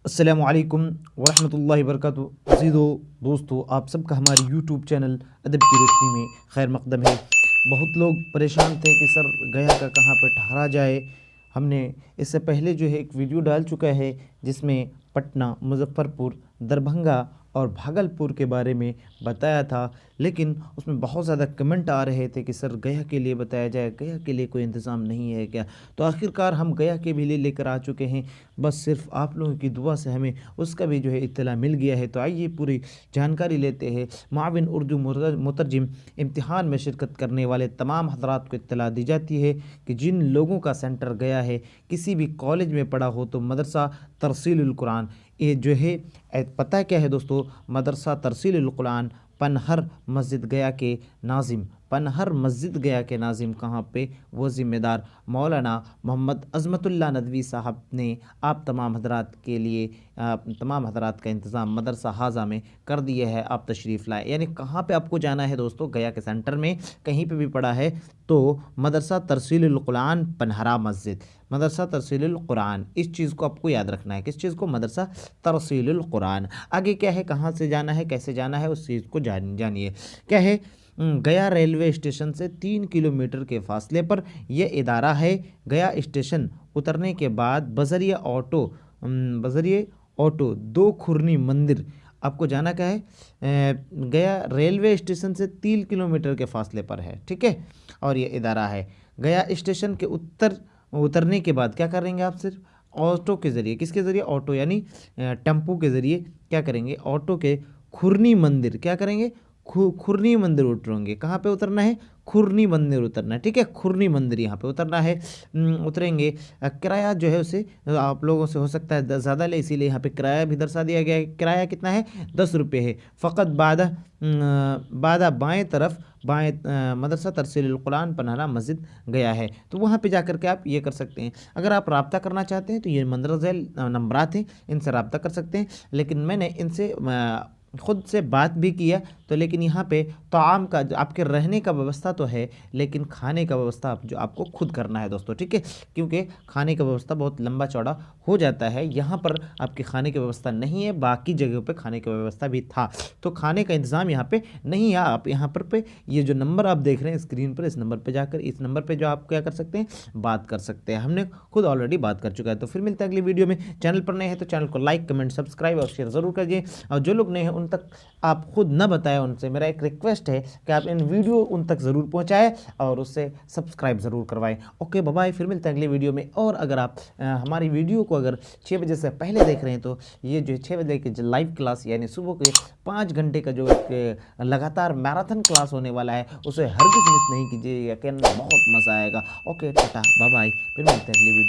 अस्सलामु अलैकुम वरहमतुल्लाहि वबरकातुहू। अज़ीज़ो दोस्तों, आप सबका हमारे यूट्यूब चैनल अदब की रोशनी में खैर मकदम है। बहुत लोग परेशान थे कि सर गया का कहाँ पर ठहरा जाए। हमने इससे पहले जो है एक वीडियो डाल चुका है जिसमें पटना, मुज़फ़्फ़रपुर, दरभंगा और भागलपुर के बारे में बताया था, लेकिन उसमें बहुत ज़्यादा कमेंट आ रहे थे कि सर गया के लिए बताया जाए, गया के लिए कोई इंतज़ाम नहीं है क्या। तो आखिरकार हम गया के भी लिए लेकर आ चुके हैं। बस सिर्फ आप लोगों की दुआ से हमें उसका भी जो है इत्तला मिल गया है। तो आइए पूरी जानकारी लेते हैं। माविन उर्दू मुतरजिम इम्तिहान में शिरकत करने वाले तमाम हज़रात को इत्तला दी जाती है कि जिन लोगों का सेंटर गया है, किसी भी कॉलेज में पढ़ा हो, तो मदरसा तरसीलुल कुरान, ये जो है पता क्या है दोस्तों, मदरसा तरसीलुल कुरान पनहर मस्जिद गया के नाजिम, पनहर मस्जिद गया के नाजिम कहाँ पे, वो ज़िम्मेदार मौलाना मोहम्मद अज़मतुल्लाह नदवी साहब ने आप तमाम हज़रात के लिए तमाम हज़रात का इंतज़ाम मदरसा हाजा में कर दिए है। आप तशरीफ़ लाए। यानी कहाँ पे आपको जाना है दोस्तों, गया के सेंटर में कहीं पे भी पड़ा है तो मदरसा तरसीलुल कुरान पनहरा मस्जिद, मदरसा तरसीलुल कुरान, इस चीज़ को आपको याद रखना है। किस चीज़ को? मदरसा तरसीलुल कुरान। आगे क्या है, कहाँ से जाना है, कैसे जाना है, उस चीज़ को जानिए। क्या है, गया रेलवे स्टेशन से 3 किलोमीटर के फासले पर यह इदारा है। गया स्टेशन उतरने के बाद बजरिए ऑटो 2 खुरनी मंदिर आपको जाना क्या है, गया रेलवे स्टेशन से 3 किलोमीटर के फासले पर है, ठीक है। और ये इदारा है। गया स्टेशन के उतरने के बाद क्या करेंगे आप, सिर्फ ऑटो के ज़रिए, किसके ज़रिए, ऑटो यानी टेम्पो के ज़रिए क्या करेंगे, ऑटो के खुरनी मंदिर क्या करेंगे, खुरनी मंदिर उतरेंगे। कहाँ पे उतरना है, खुरनी मंदिर उतरना है, ठीक है। खुरनी मंदिर यहाँ पे उतरना है। उतरेंगे। किराया जो है उसे आप लोगों से हो सकता है ज़्यादा ले, इसीलिए यहाँ पे किराया भी दर्शा दिया गया है। किराया कितना है, 10 रुपये है फ़कत। बादा बाएँ मदरसा तरसीलुल कुरान पनहरा मस्जिद गया है, तो वहाँ पे जा कर के आप ये कर सकते हैं। अगर आप रब्ता करना चाहते हैं तो ये मंदरजा नंबरात हैं, इनसे रब्ता कर सकते हैं। लेकिन मैंने इनसे ख़ुद से बात भी किया, तो लेकिन यहाँ पे ताम का आपके रहने का व्यवस्था तो है, लेकिन खाने का व्यवस्था जो आपको खुद करना है दोस्तों, ठीक है। क्योंकि खाने का व्यवस्था बहुत लंबा चौड़ा हो जाता है। यहाँ पर आपके खाने की व्यवस्था नहीं है, बाकी जगहों पे खाने की व्यवस्था भी था, तो खाने का इंतज़ाम यहाँ पे नहीं है। आप यहाँ पर ये जो नंबर आप देख रहे हैं स्क्रीन पर, इस नंबर पर जाकर इस नंबर पर जो आप क्या कर सकते हैं, बात कर सकते हैं। हमने खुद ऑलरेडी बात कर चुका है। तो फिर मिलते हैं अगली वीडियो में। चैनल पर नए हैं तो चैनल को लाइक, कमेंट, सब्सक्राइब और शेयर ज़रूर करिए। और जो लोग नए हैं उन तक आप खुद न बताएं, उनसे मेरा एक रिक्वेस्ट है कि आप इन वीडियो उन तक ज़रूर पहुंचाएं और उससे सब्सक्राइब ज़रूर करवाएं। ओके, बाय बाय, फिर मिलते हैं अगले वीडियो में। और अगर आप हमारी वीडियो को अगर 6 बजे से पहले देख रहे हैं तो ये जो 6 बजे की लाइव क्लास यानी सुबह के 5 घंटे का जो एक लगातार मैराथन क्लास होने वाला है, उसे हरगिज़ मिस नहीं कीजिए, यकीन बहुत मज़ा आएगा। ओके, टाटा, बाय बाय, फिर मिलते हैं अगली वीडियो।